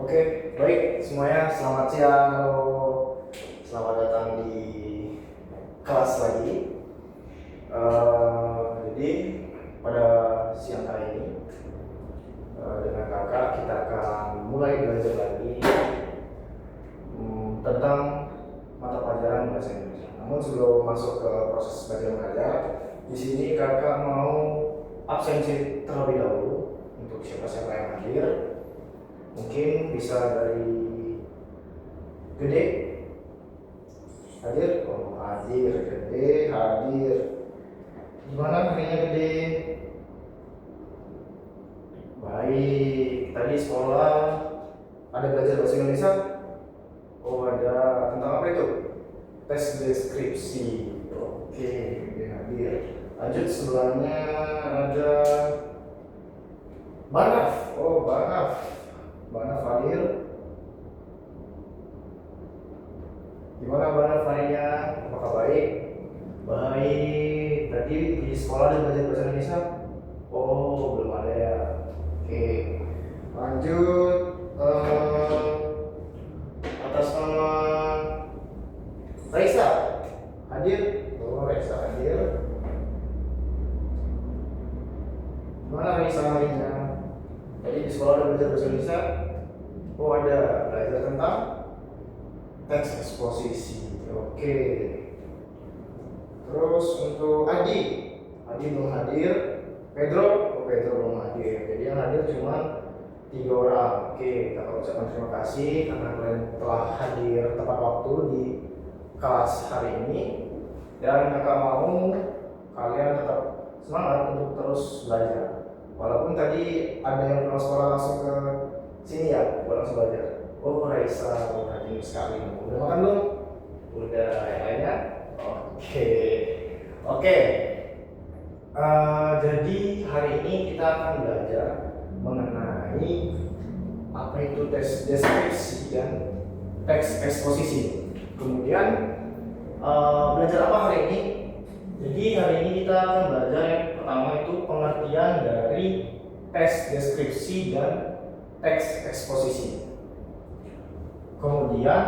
Oke, baik semuanya, selamat siang. Halo, selamat datang di kelas lagi. Jadi pada siang kali ini dengan kakak kita akan mulai belajar lagi tentang mata pelajaran bahasa Indonesia. Namun sebelum masuk ke proses belajar mengajar, di sini kakak mau absensi terlebih dahulu untuk siapa-siapa yang hadir. Mungkin bisa dari Gede hadir, hadir, Gede hadir. Gimana harinya Gede? Baik, tadi sekolah ada belajar bahasa Indonesia? Oh ada, tentang apa itu? Tes deskripsi. Oke, Gede hadir. Lanjut sebelahnya ada Banaf. Oh Banaf hadir. Gimana Banaf harinya? Apakah baik? Baik. Tadi di sekolah ada belajar bahasa Indonesia? Oh belum ada ya. Oke. Lanjut. Atas nama Raisa hadir. Oh Raisa hadir. Gimana Raisa harinya? Tadi di sekolah ada belajar bahasa Indonesia? Oh ada, belajar tentang teks eksposisi. Oke. Terus untuk Adi belum hadir. Pedro belum hadir. Jadi yang hadir cuma 3 orang. Oke, kakak ucapkan terima kasih karena kalian telah hadir tepat waktu di kelas hari ini. Dan kakak mau kalian tetap semangat untuk terus belajar. Walaupun tadi ada yang pulang sekolah langsung ke sini ya, buat langsung belajar. Oh Raisa, rajin sekali. Udah makan belum? Udah, yang lainnya? Oke. Jadi hari ini kita akan belajar mengenai apa itu tes deskripsi dan teks eksposisi. Kemudian belajar apa hari ini? Jadi hari ini kita akan belajar yang pertama itu pengertian dari tes deskripsi dan teks eksposisi. Kemudian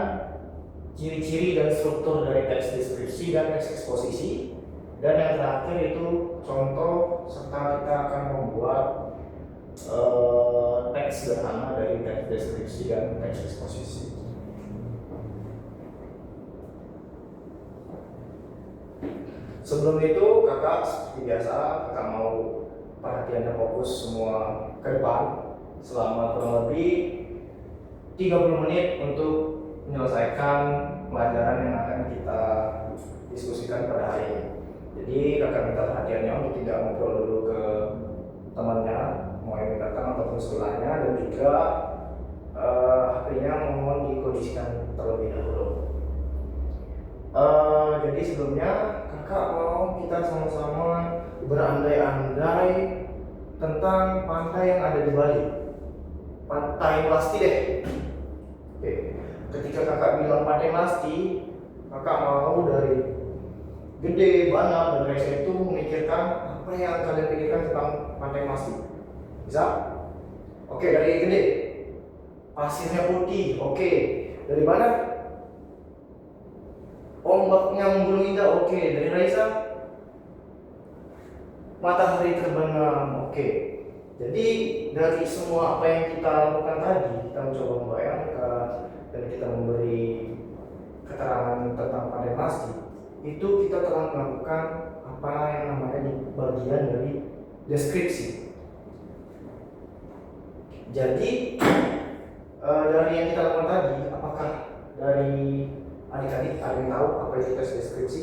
ciri-ciri dan struktur dari teks deskripsi dan teks eksposisi. Dan yang terakhir itu contoh serta kita akan membuat teks sederhana dari teks deskripsi dan teks eksposisi. Sebelum itu kakak seperti biasa, kakak mau perhatiannya fokus semua ke depan selama kurang lebih 30 menit untuk menyelesaikan pelajaran yang akan kita diskusikan pada hari ini. Jadi kakak minta perhatiannya untuk tidak ngobrol dulu ke temannya, mau yang datang ataupun sebelahnya, dan juga HP-nya mohon dikondisikan terlebih dahulu. Jadi sebelumnya kakak mau kita sama-sama berandai-andai tentang pantai yang ada di Bali. Pantai Melasti deh. Oke. Ketika kakak bilang pantai Melasti, kakak mau dari Gede, Banaf, dan Raisa itu memikirkan apa yang kalian pikirkan tentang pantai Melasti. Bisa? Oke, dari Gede, pasirnya putih. Oke, dari mana? Ombaknya menggulung indah. Oke, dari Raisa, matahari terbenam. Oke. Jadi dari semua apa yang kita lakukan tadi, kita mencoba membayangkan dan kita memberi keterangan tentang pantai Melasti, itu kita telah melakukan apa yang namanya bagian dari deskripsi. Jadi dari yang kita lakukan tadi, apakah dari adik-adik ada yang tahu apa itu tes deskripsi?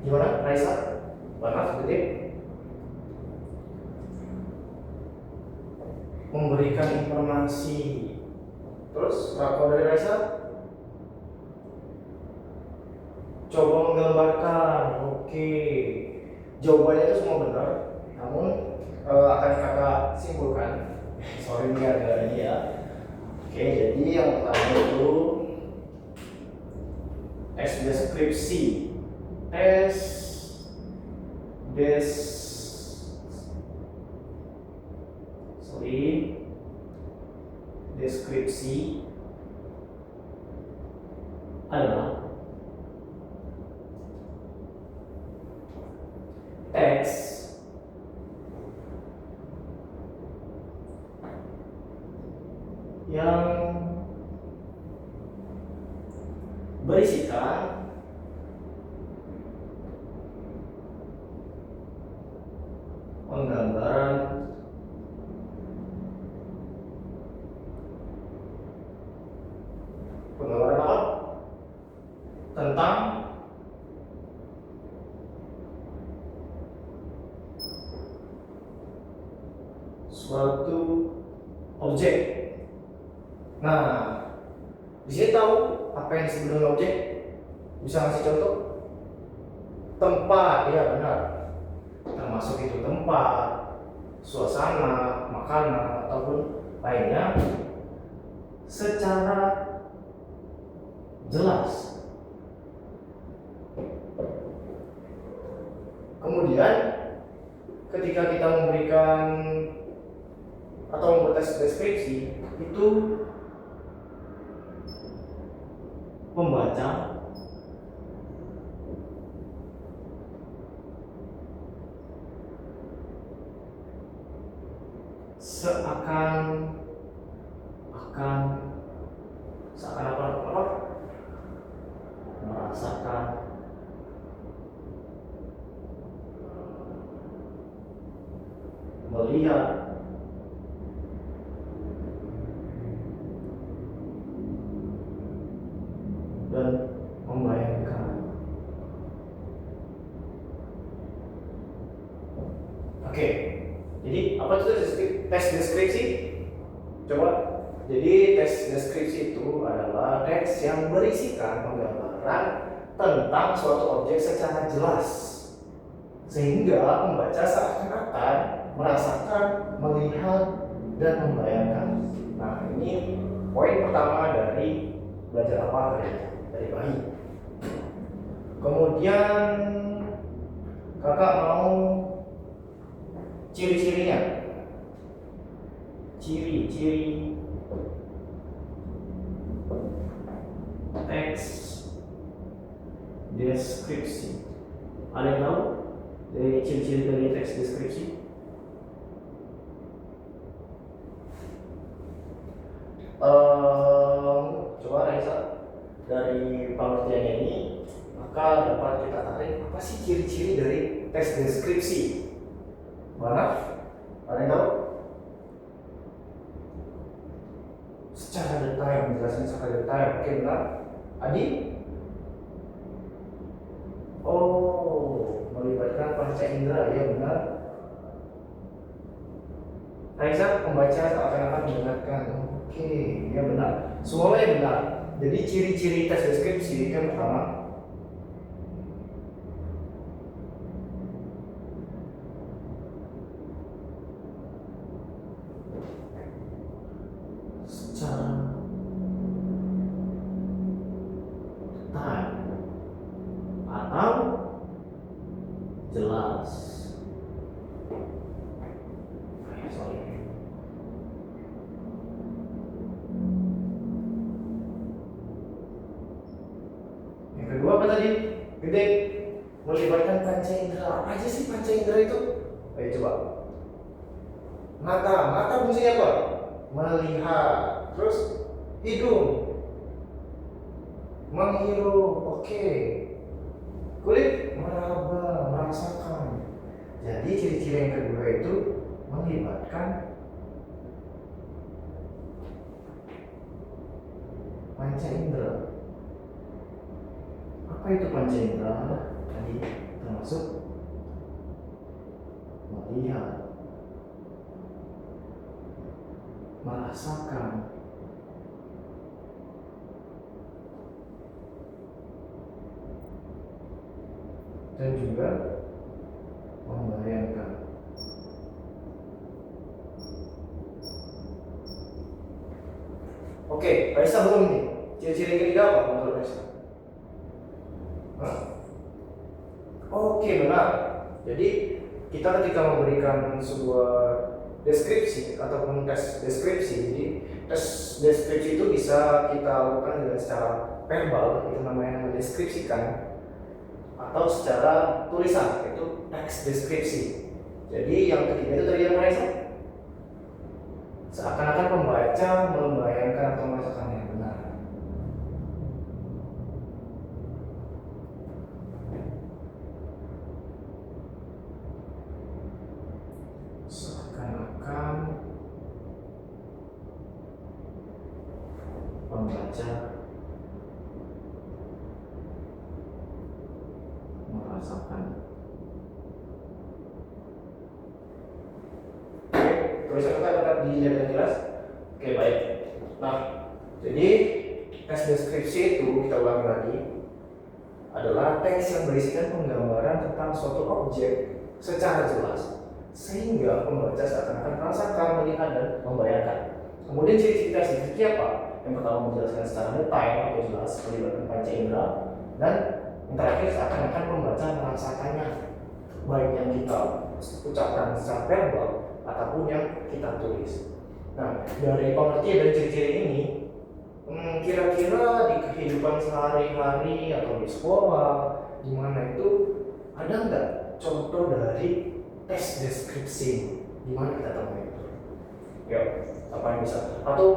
Gimana, Raisa? Banaf, Gede? Memberikan informasi. Terus, kalau dari Raisa? Coba menggambarkan. Oke. Jawabannya itu semua benar. Namun akan kakak simpulkan. Sorry ini ada ini ya. Oke, jadi yang pertama itu deskripsi. Tes des sorry deskripsi adalah teks yang berisikan penggambaran apa? Tentang suatu objek. Nah, di sini tahu apa yang disebut dengan objek? Bisa ngasih contoh? Tempat, ya benar. Termasuk itu tempat, suasana, makanan, ataupun lainnya secara jelas. Kemudian ketika kita memberikan atau membuat tes deskripsi, itu pembaca seakan apa? Merasakan melihat dan membayangkan. Oke, jadi apa itu tes deskripsi? Coba. Jadi tes deskripsi itu adalah teks yang berisikan penggambaran tentang suatu objek secara jelas, sehingga pembaca seakan-akan merasakan, melihat, dan membayangkan. Nah, ini poin pertama dari belajar apa dari bayi. Kemudian kakak mau ciri-cirinya. Ciri-ciri teks deskripsi. Ada yang tahu dari ciri-ciri dari teks deskripsi? Coba Raisa, dari pengertiannya ini maka dapat kita tarik apa sih ciri-ciri dari teks deskripsi? Mana? Ada yang tahu? Secara detail, menjelaskan secara detail. Oke, benar. Adi? Oh, melibatkan panca indera, ya benar. Raisa, pembaca seakan-akan mendengarkan. Oke, ya benar. Semuanya benar. Jadi ciri-ciri teks deskripsi yang pertama, secara detail atau jelas. Yang kedua apa tadi? Gede, melibatkan panca indera. Apa aja sih panca indera itu? Ayo coba. Mata fungsinya apa? Melihat. Terus hidung menghirup. Oke. Kulit meraba, merasakan. Jadi ciri-ciri yang kedua itu melibatkan panca indera. Apa itu panca indera? Tadi termasuk melihat, merasakan, dan juga membayangkan. Oke, Raisa belum nih. Ciri-ciri ketiga apa menurut Raisa? benar. Jadi kita ketika memberikan sebuah deskripsi ataupun tes deskripsi, jadi tes deskripsi itu bisa kita lakukan dengan secara verbal, itu namanya mendeskripsikan, atau secara tulisan, itu teks deskripsi. Jadi yang ketiga itu tadi yang mana? Seakan-akan pembaca membayangkan atau merasakan yang benar. Seakan-akan pembaca merasakan. Tulisan kita tetap dilihat dan jelas. Oke, baik. Nah, jadi tes deskripsi itu kita ulangi lagi adalah teks yang berisikan penggambaran tentang suatu objek secara jelas sehingga pembaca seakan-akan merasakan, melihat, dan membayangkan. Kemudian ciri-ciri tes deskripsi apa? Yang pertama menjelaskan secara detail atau jelas melibatkan panca indera, dan yang terakhir seakan-akan pembaca merasakannya, baik yang kita ucapkan secara verbal ataupun yang kita tulis. Nah, dari pengertian dan ciri-ciri ini, kira-kira di kehidupan sehari-hari atau di sekolah, di mana itu ada nggak contoh dari tes deskripsi? Di mana kita temui itu? Ya, apa yang bisa? Atau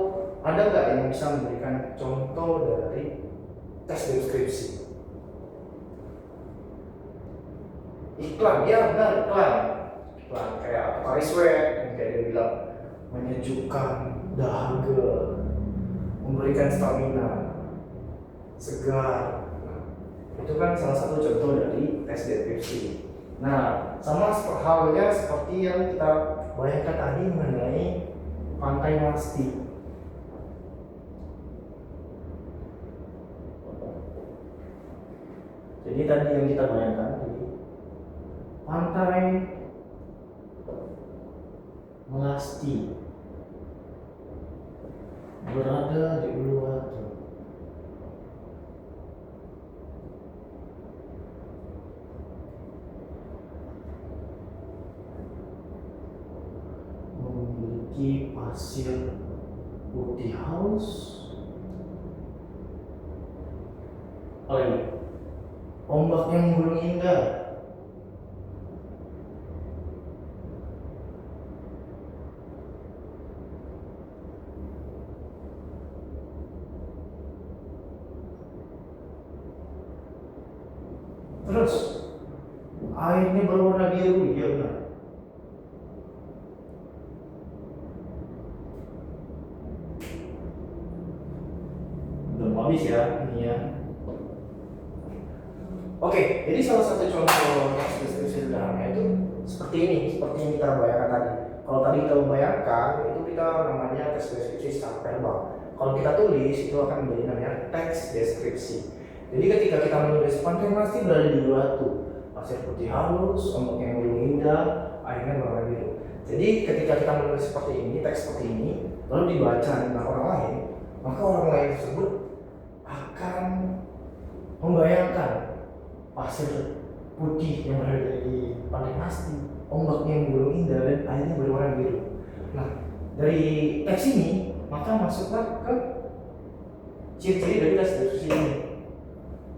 ada nggak yang bisa memberikan contoh dari tes deskripsi? Iklan, ya benar, iklan. Iklan kayak Paris Wear, yang kayak dia bilang menyejukkan, dahaga, memberikan stamina, segar. Nah, itu kan salah satu contoh dari tes deskripsi. Nah, sama halnya seperti yang kita bayangkan tadi mengenai pantai Masti. Jadi tadi yang kita bayangkan, jadi pantai Melasti berada di Uluwatu. Memiliki pasir putih halus. Oh iya, ombak yang gulung indah. Terus airnya berwarna biru, ya benar. Belum habis ya ini ya. Oke, jadi salah satu contoh deskripsi sederhana itu seperti ini, seperti yang kita bayangkan tadi. Kalau tadi kita membayangkan, itu kita namanya teks deskripsi secara verbal. Kalau kita tulis, itu akan menjadi namanya teks deskripsi. Jadi ketika kita menulis pantai Masti berada di Uluwatu, pasir putih halus, ombak yang gulung indah, airnya berwarna biru. Jadi ketika kita menulis seperti ini, teks seperti ini, lalu dibaca oleh orang lain, maka orang lain tersebut akan membayangkan pasir putih yang berada di pantai Masti, ombaknya yang gulung indah, dan airnya berwarna biru. Nah, dari teks ini maka masuklah ke ciri-ciri dari tes deskripsi ini.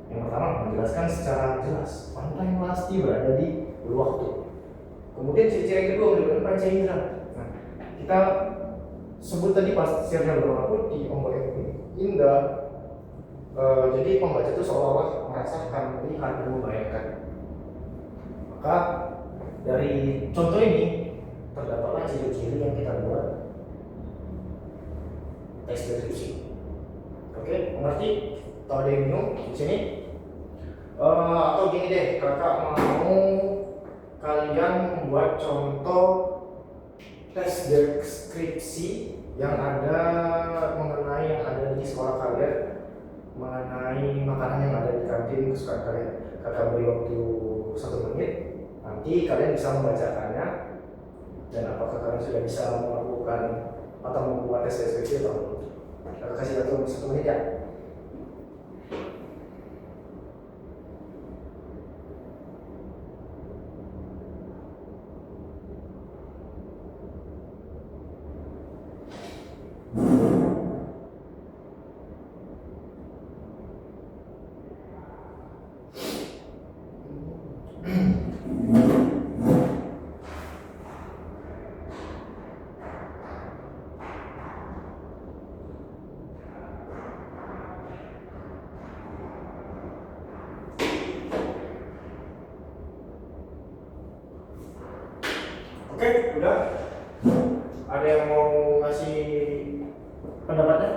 Yang pertama, menjelaskan secara jelas pantai Melasti berada di Uluwatu. Kemudian ciri-ciri yang kedua, melibatkan panca indera. Nah, kita sebut tadi pasirnya berwarna putih, ombak yang indah. Jadi pembaca itu seolah-olah merasakan, melihat, dan membayangkan. Maka dari contoh ini terdapatlah ciri-ciri yang kita buat teks deskripsi. Oke, mengerti? Atau ada yang bingung di sini? Atau gini deh, kakak mau kalian membuat contoh tes deskripsi yang ada mengenai yang ada di sekolah kalian, mengenai makanan yang ada di kantin kesukaan kalian. Kakak beri waktu 1 menit, nanti kalian bisa membacakannya. Dan apakah kalian sudah bisa melakukan atau membuat tes deskripsi atau belum? Kakak kasih waktu 1 menit ya. Oke, udah. Ada yang mau ngasih pendapatnya?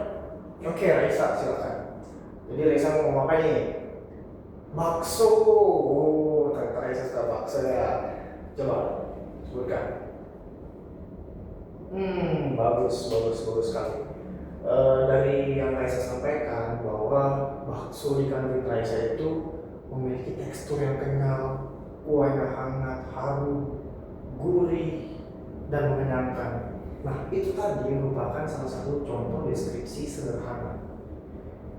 Oke, Raisa, silakan. Jadi Raisa mau ngomong apa nih? Bakso. Oh, ternyata Raisa suka bakso ya. Coba sebutkan. Bagus sekali. Dari yang Raisa sampaikan bahwa bakso di kantin Raisa itu memiliki tekstur yang kenyal, kuahnya hangat, harum, gurih, dan mengenyangkan. Nah, itu tadi merupakan salah satu contoh deskripsi sederhana.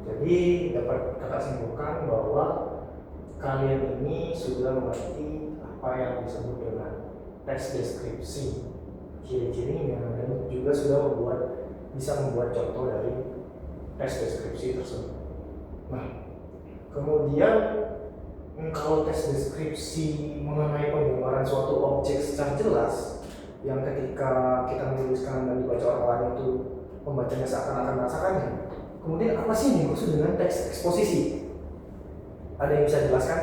Jadi dapat kakak simpulkan bahwa kalian ini sudah mengerti apa yang disebut dengan teks deskripsi, ciri-cirinya, dan juga sudah bisa membuat contoh dari teks deskripsi tersebut. Nah, kemudian kalau teks deskripsi mengenai penggambaran suatu objek secara jelas, yang ketika kita menuliskan dan dibaca orang lain itu pembacanya seakan-akan merasakannya. Kemudian apa sih yang dimaksud dengan teks eksposisi? Ada yang bisa jelaskan?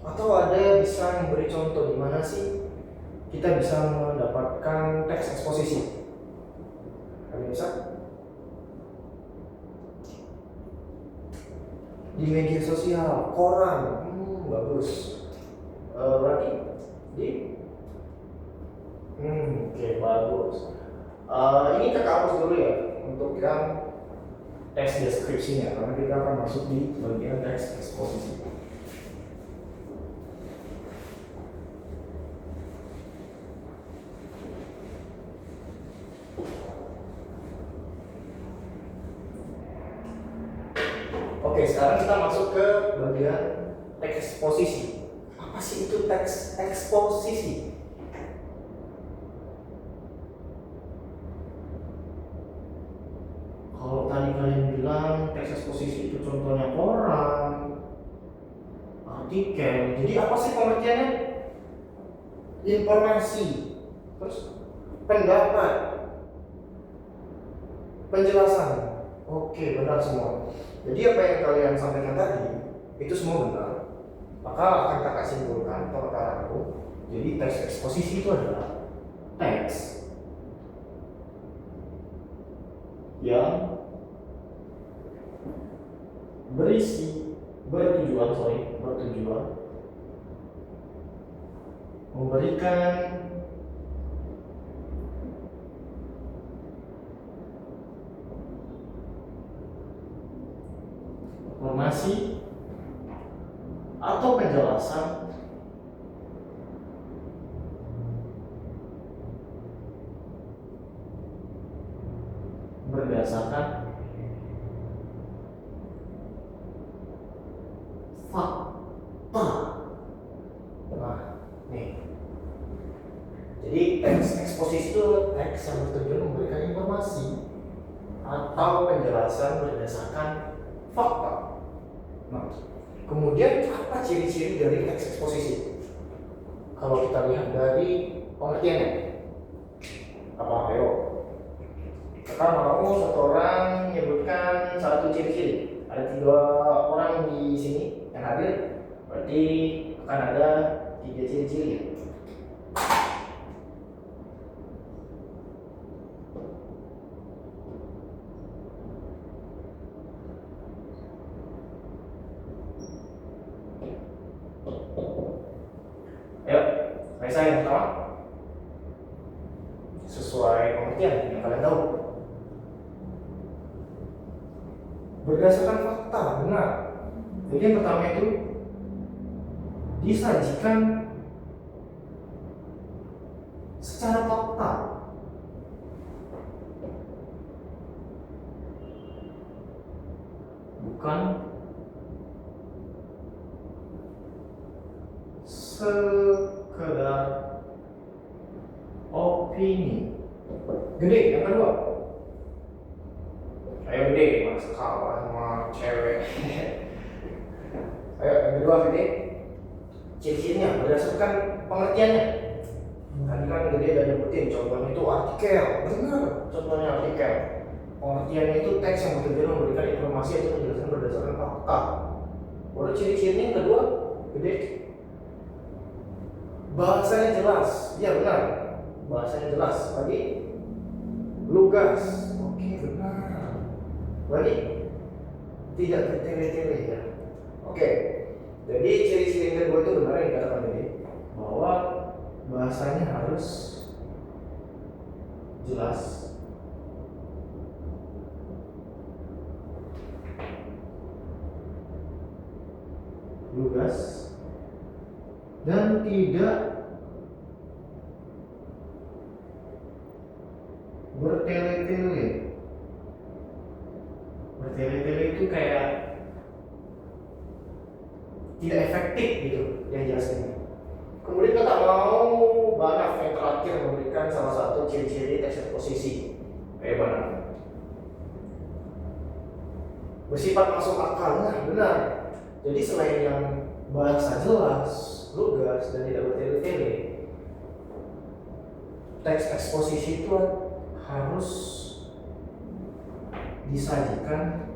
Atau ada yang bisa memberi contoh di mana sih kita bisa mendapatkan teks eksposisi? Ada yang bisa? Di media sosial, koran, bagus. Berarti di oke, bagus. Ini kita hapus dulu ya untuk yang teks deskripsinya, karena kita akan masuk di bagian teks eksposisi. Oke, sekarang kita masuk ke bagian teks eksposisi. Apa sih itu teks eksposisi? Kalau tadi kalian bilang teks eksposisi itu contohnya koran, artikel. Jadi apa sih pengertiannya? Informasi, terus pendapat, penjelasan. Oke, benar semua. Jadi apa yang kalian sampaikan tadi itu semua benar. Maka akan kakak simpulkan atau kata aku. Jadi teks eksposisi itu adalah teks yang bertujuan memberikan informasi atau penjelasan berdasarkan fakta. Nah, nih. Jadi teks eksposisi itu teks yang bertujuan memberikan informasi atau penjelasan berdasarkan fakta. Nah, kemudian apa ciri-ciri dari teks eksposisi? Kalau kita lihat dari pengertiannya, apa? Ayo, kita mau satu orang menyebutkan satu ciri-ciri. Ada 3 orang di sini yang hadir, berarti akan ada 3 ciri-ciri. Ayo, Raisa yang pertama. Sesuai pengertian yang kalian tahu. Berdasarkan fakta, benar. Jadi yang pertama itu disajikan secara fakta. Bukan sekedar opini. Gede, yang kedua. Ayo gede, mas kalah sama cewek. Ayo yang kedua gede. Ciri-cirinya berdasarkan pengertiannya. Tadi kan gede udah nyebutin, contohnya itu artikel. Benar, contohnya artikel. Pengertiannya itu teks yang bertujuan memberikan informasi atau penjelasan berdasarkan fakta. Baru ciri-cirinya yang kedua, gede. Bahasanya jelas, iya benar. bahasanya jelas. Lagi lugas. Oke, benar. Lagi tidak bertele-tele ya. Oke. Jadi ciri-ciri yang kedua itu benar yang dikatakan tadi, bahwa bahasanya harus jelas, lugas, dan tidak bertele-tele. Bertele-tele itu kayak tidak efektif gitu yang jelas ini. Kemudian kita mau Banaf yang terakhir memberikan salah satu ciri-ciri teks eksposisi. Banaf bersifat masuk akal. Nah, benar. Jadi selain yang bahasa jelas, lugas, dan tidak bertele-tele, teks eksposisi itu harus disajikan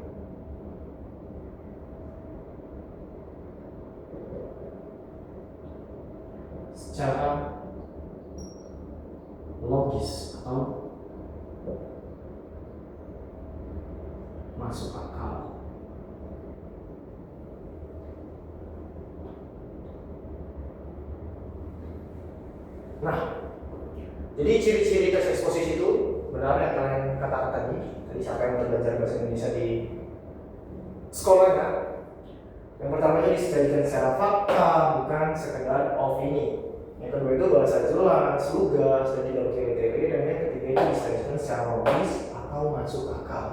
secara logis atau masuk akal. Nah, jadi ciri-ciri teks eksposisi itu benar yang kalian katakan tadi. Tadi siapa yang belajar bahasa Indonesia di sekolah ya? Yang pertama ini dijadikan secara fakta, bukan sekedar opini. Yang kedua itu bahasa jelas, lugas, dan tidak bertele-tele. Dan yang ketiga itu disajikan secara logis atau masuk akal.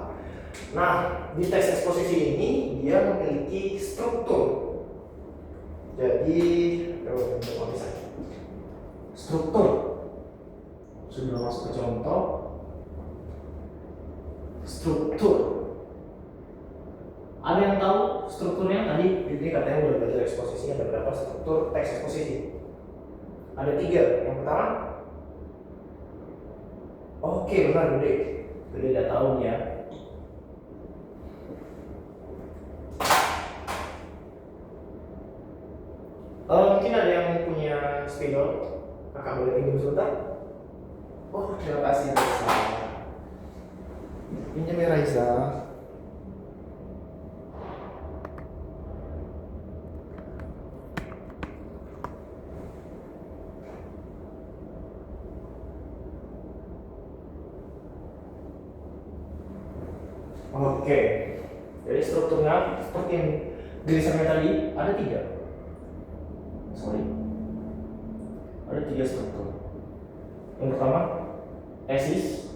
Nah, di teks eksposisi ini dia memiliki struktur. Jadi, struktur. Sudah masuk ke contoh. Struktur. Ada yang tahu strukturnya? Tadi ini katanya udah belajar eksposisi, ada berapa struktur teks eksposisi? Ada 3. Yang pertama, oke benar Bude. Bude udah tahu nih ya. Mungkin ada yang punya spidol, kakak boleh pinjam sebentar? Oh, terima kasih Raisa. Pinjam ya Raisa. Oke, jadi strukturnya seperti yang tulisannya tadi ada 3. Ada 3 struktur. Yang pertama, tesis.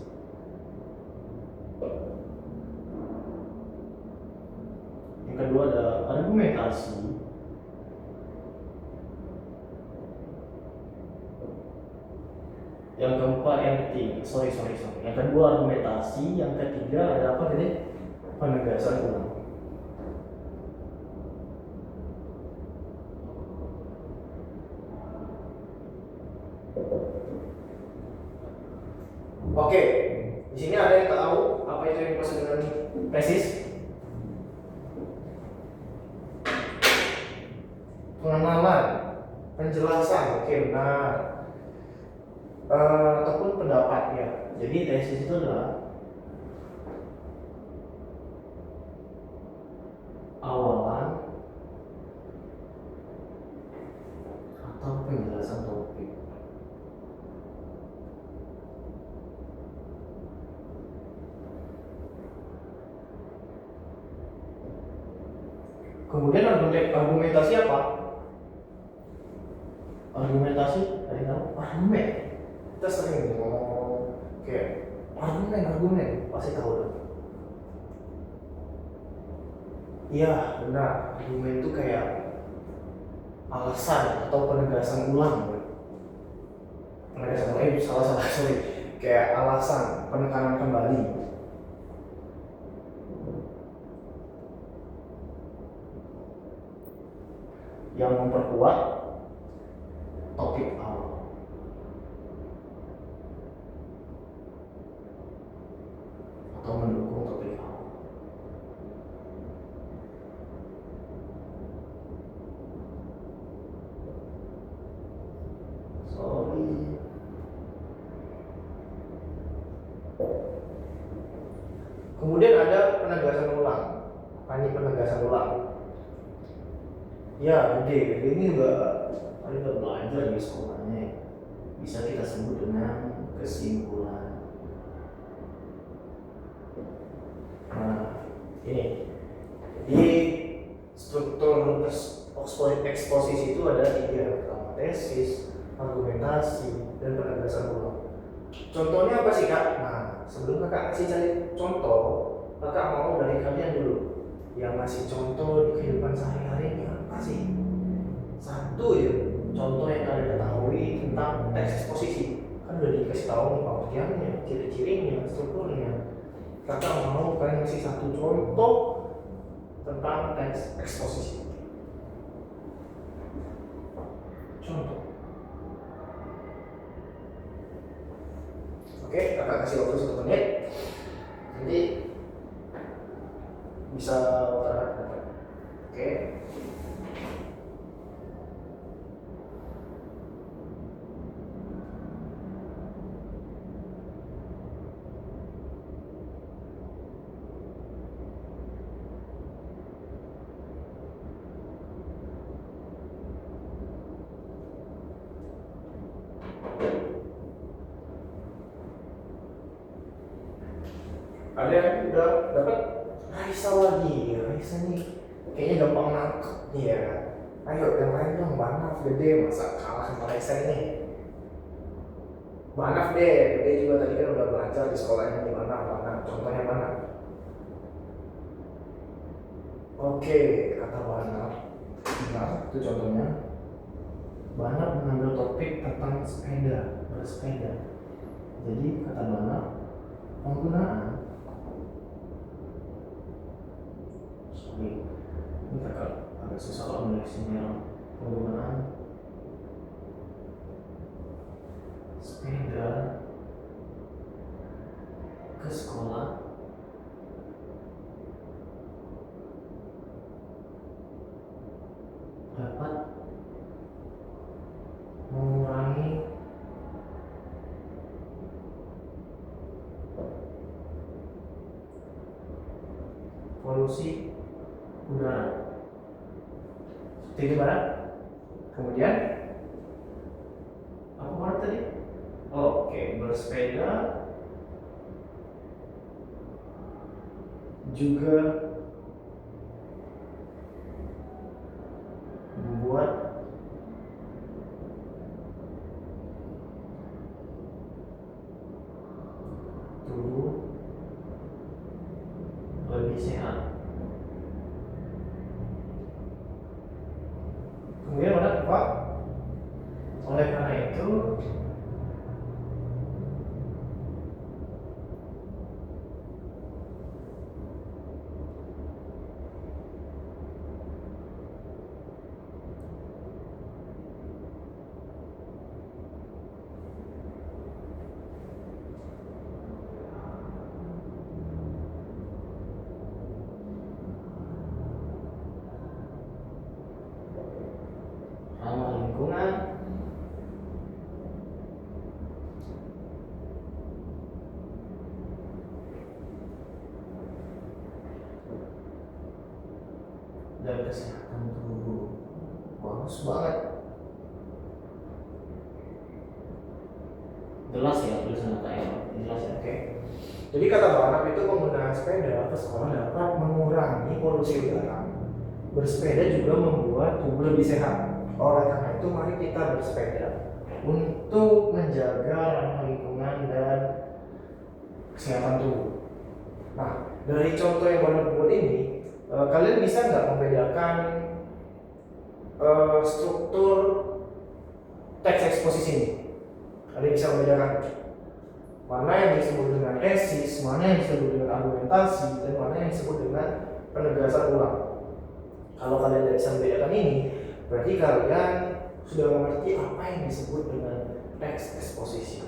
Yang kedua ada argumentasi. Yang keempat, yang kedua argumentasi, yang ketiga ada apa tadi? Penegasan ulang. Oke, di sini ada yang tahu apa itu yang dimaksud dengan tesis? Pengenalan, penjelasan, oke benar. Ataupun pendapat ya. Jadi tesis itu adalah awalan atau penjelasan topik. Kemudian argumentasi apa? Argumentasi, ada yang tahu? Argumen. Kita sering ngomong kayak argumen, pasti tahu dong. Iya, benar. Argumen itu kayak alasan atau penegasan ulang. Penegasan ulang, salah. Kayak alasan, penekanan kembali. Yang memperkuat topik awal. Atau mendukung topik awal. Sorry. Kemudian ada penegasan ulang. Ini penegasan ulang. Ya, gede ini juga belajar di sekolahnya. Bisa kita sebut dengan kesimpulan. Nah, ini di struktur eksposisi itu ada 3. Pertama tesis, argumentasi, dan penegasan ulang. Contohnya apa sih Kak? Nah, sebelum Kakak kasih cari contoh, Kakak mau dari kalian dulu yang ngasih contoh di kehidupan sehari-harinya apa sih? Satu ya, contoh yang kalian ketahui tentang teks eksposisi. Kan udah dikasih tahu nih pengertiannya, ciri-cirinya, strukturnya. Kakak mau kalian ngasih satu contoh tentang teks eksposisi. Contoh. Oke, kakak kasih waktu 1 menit. Nanti bisa dapat. Oke. Kalian udah dapat? Raisa lagi, Raisa nih kayaknya gampang nangkep nih ya. Ayo yang lain dong, Banaf gede masa kalah sama Raisa ini. Banaf deh, gede juga tadi kan udah belajar di sekolahnya di mana, contohnya mana? Oke, kata Banaf. Nah, itu contohnya. Banaf mengambil topik tentang sepeda, bersepeda. Jadi kata Banaf, penggunaan ini kakak agak susah kalau menulisnya. Penggunaan sepeda ke sekolah dapat mengurangi polusi udara. Seperti itu Barat. Kemudian apa Barat tadi? Oke, bersepeda juga membuat tubuh lebih sehat. Kemudian ada apa? Oleh karena itu ramah lingkungan dan kesehatan tubuh. Bagus banget. Jelas ya tulisan KM, jelas ya. Oke. Jadi kata Banaf itu penggunaan sepeda ke sekolah dapat mengurangi polusi udara. Bersepeda juga membuat tubuh lebih sehat. Oleh karena itu mari kita bersepeda untuk menjaga ramah lingkungan dan kesehatan tubuh. Nah, dari contoh yang Banaf buat ini, kalian bisa nggak membedakan struktur teks eksposisi ini? Kalian bisa membedakan mana yang disebut dengan tesis, mana yang disebut dengan argumentasi, dan mana yang disebut dengan penegasan ulang. Kalau kalian tidak bisa membedakan ini, berarti kalian sudah mengerti apa yang disebut dengan teks eksposisi.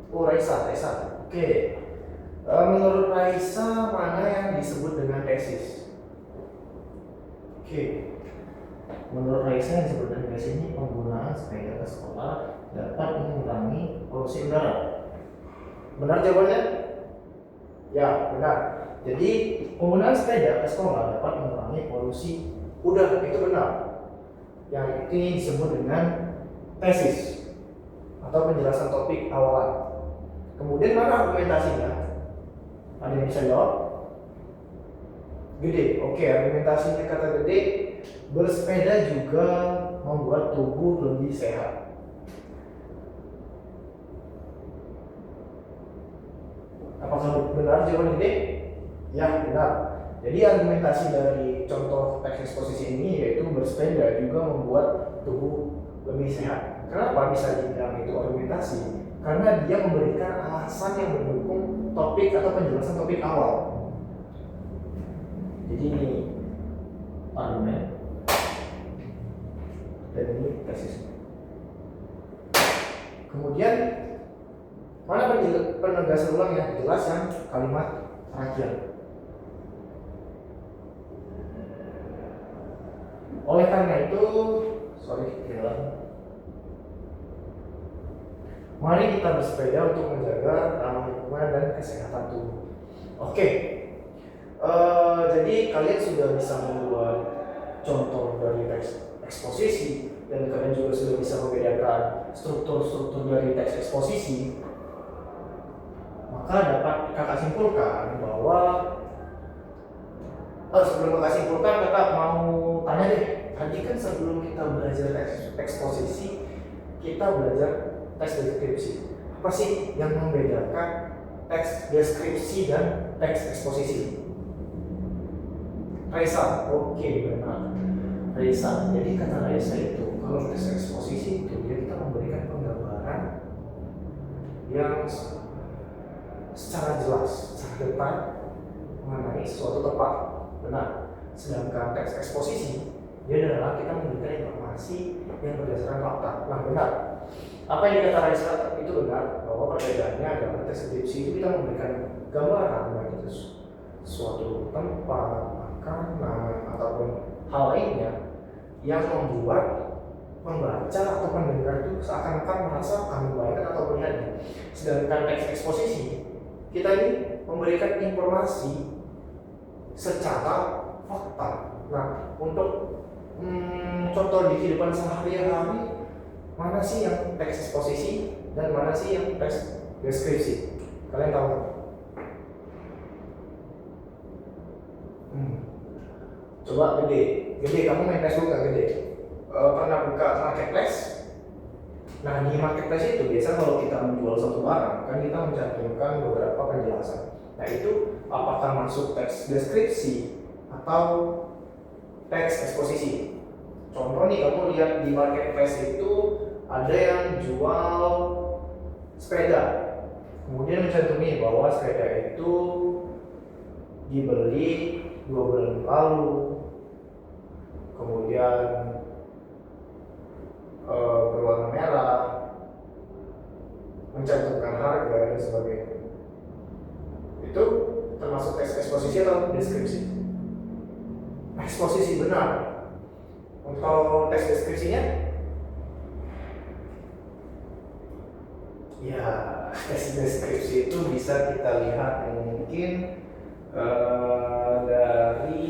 Oh, Raisa. Oke. Menurut Raisa, mana yang disebut dengan tesis? Oke. Menurut Raisa yang disebut dengan tesis ini penggunaan sepeda ke sekolah dapat mengurangi polusi udara. Benar jawabannya? Ya, benar. Jadi penggunaan sepeda ke sekolah dapat mengurangi polusi udara, itu benar. Yang ini disebut dengan tesis atau penjelasan topik awalan. Kemudian mana argumentasinya? Ada yang bisa jawab? Gede. Oke, argumentasinya kata gede, bersepeda juga membuat tubuh lebih sehat. Apakah benar jawaban gede? Ya, benar. Jadi argumentasi dari contoh teks eksposisi ini yaitu bersepeda juga membuat tubuh lebih sehat. Kenapa bisa dibilang itu argumentasi? Karena dia memberikan alasan yang mendukung topik atau penjelasan topik awal. Jadi ini argumen dan ini tesis. Kemudian mana penegasan ulang yang jelas yang kalimat terakhir. Oleh karena itu, mari kita bersepeda untuk menjaga ramah lingkungan dan kesehatan tubuh. Oke, jadi kalian sudah bisa membuat contoh dari teks eksposisi dan kalian juga sudah bisa membedakan struktur-struktur dari teks eksposisi. Maka dapat kakak simpulkan bahwa sebelum kakak simpulkan, kakak mau tanya deh. Tadi kan sebelum kita belajar teks eksposisi, kita belajar teks deskripsi. Apa sih yang membedakan teks deskripsi dan teks eksposisi? Raisa, oke, benar. Raisa, jadi kata Raisa itu kalau teks eksposisi itu dia kita memberikan penggambaran yang secara jelas, secara depan mengenai suatu tempat, benar. Sedangkan teks eksposisi dia adalah kita memberikan informasi yang berdasarkan fakta. Nah, benar. Apa yang dikata Raisa itu benar, bahwa perbedaannya adalah teks deskripsi itu kita memberikan gambaran baik itu suatu tempat, makanan ataupun hal lainnya yang membuat membaca atau pendengar itu seakan-akan merasa kami membayangkan atau melihatnya. Sedangkan teks eksposisi kita ini memberikan informasi secara fakta. Nah, untuk contoh di kehidupan sehari-hari, mana sih yang teks eksposisi dan mana sih yang teks deskripsi? Kalian tahu? Coba gede, kamu main Facebook gak gede? Pernah buka marketplace? Nah, di marketplace itu biasa kalau kita menjual satu barang, kan kita mencantumkan beberapa penjelasan. Nah, itu apakah masuk teks deskripsi atau teks eksposisi? Contoh nih, kamu lihat di marketplace itu ada yang jual sepeda, kemudian mencantumi bahwa sepeda itu dibeli 2 bulan lalu, kemudian berwarna merah, mencantumkan harga dan sebagainya. Itu termasuk teks eksposisi atau deskripsi? Eksposisi, benar. Untuk teks deskripsinya? Ya, teks deskripsi itu bisa kita lihat yang mungkin dari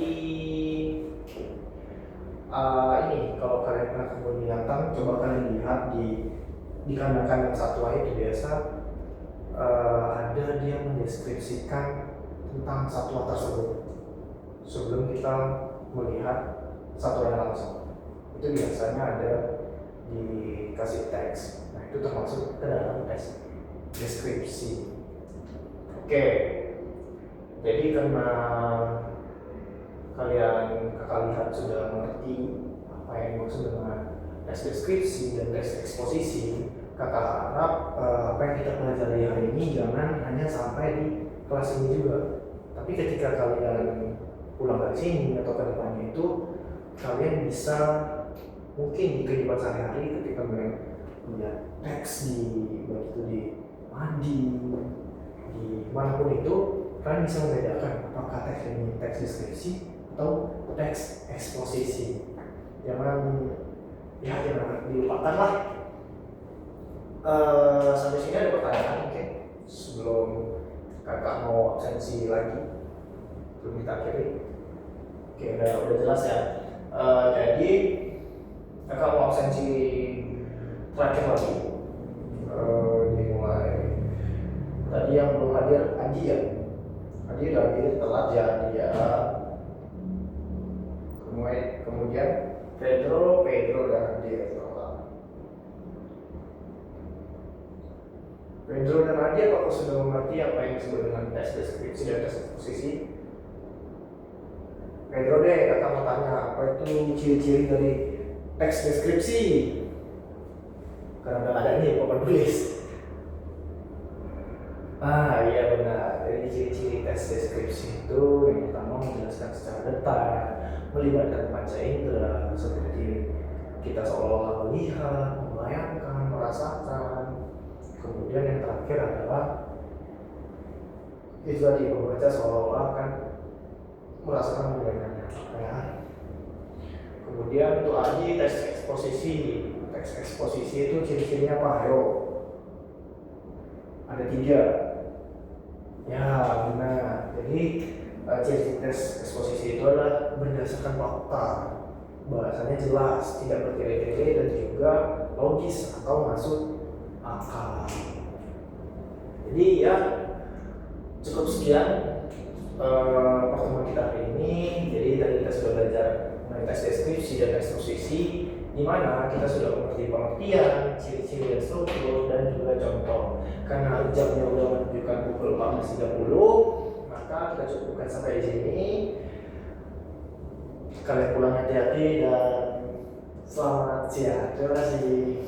ini. Kalau kalian pernah kebun binatang, coba kalian lihat di kandang-kandang satwa itu biasa ada dia mendeskripsikan tentang satwa tersebut sebelum kita melihat satwa yang langsung. Itu biasanya ada dikasih teks. Nah, itu termasuk ke dalam teks deskripsi. Oke, jadi karena kakak lihat sudah mengerti apa yang dimaksud dengan teks deskripsi dan teks eksposisi, kakak harap apa yang kita pelajari hari ini jangan hanya sampai di kelas ini juga, tapi ketika kalian pulang dari sini atau ke depannya itu kalian bisa mungkin di kehidupan sehari-hari ketika melihat teks baik itu di mandi, di manapun itu, kalian bisa membedakan apakah teks ini teks deskripsi atau teks eksposisi. Jangan dilupakan lah. Sampai sini ada pertanyaan mungkin sebelum kakak mau absensi lagi belum kita akhiri. Oke, udah jelas ya. Jadi kakak mau absensi terakhir lagi. Dimulai tadi yang belum hadir Adi ya. Adi udah hadir telat ya dia. Kemudian Pedro udah hadir telat. Pedro dan Adi apakah sudah mengerti apa yang disebut dengan tes deskripsi dan tes eksposisi? Pedro deh, kakak mau tanya apa itu ciri-ciri dari teks deskripsi? Karena nggak ada nih papan tulis. Iya benar. Jadi ciri-ciri tes deskripsi itu yang pertama menjelaskan secara detail, melibatkan panca indera seperti kita seolah-olah melihat, membayangkan, merasakan. Kemudian yang terakhir adalah itu tadi membaca seolah-olah kan merasakan membayangkannya. Ya. Kemudian untuk Adi tes eksposisi. Tes eksposisi itu ciri-cirinya apa? Ayo. Ada 3. Ya benar. Jadi ciri tes eksposisi itu adalah berdasarkan fakta, bahasanya jelas, tidak bertele-tele dan juga logis atau masuk akal. Jadi ya cukup sekian pertemuan kita hari ini. Jadi tadi kita sudah belajar mengenai tes deskripsi dan eksposisi, di mana kita sudah mengerti pengertian, ciri-ciri dan struktur dan juga contoh. Karena jamnya udah menunjukkan pukul 14.30, maka kita cukupkan sampai di sini. Kalian pulang hati-hati dan selamat siang. Terima kasih.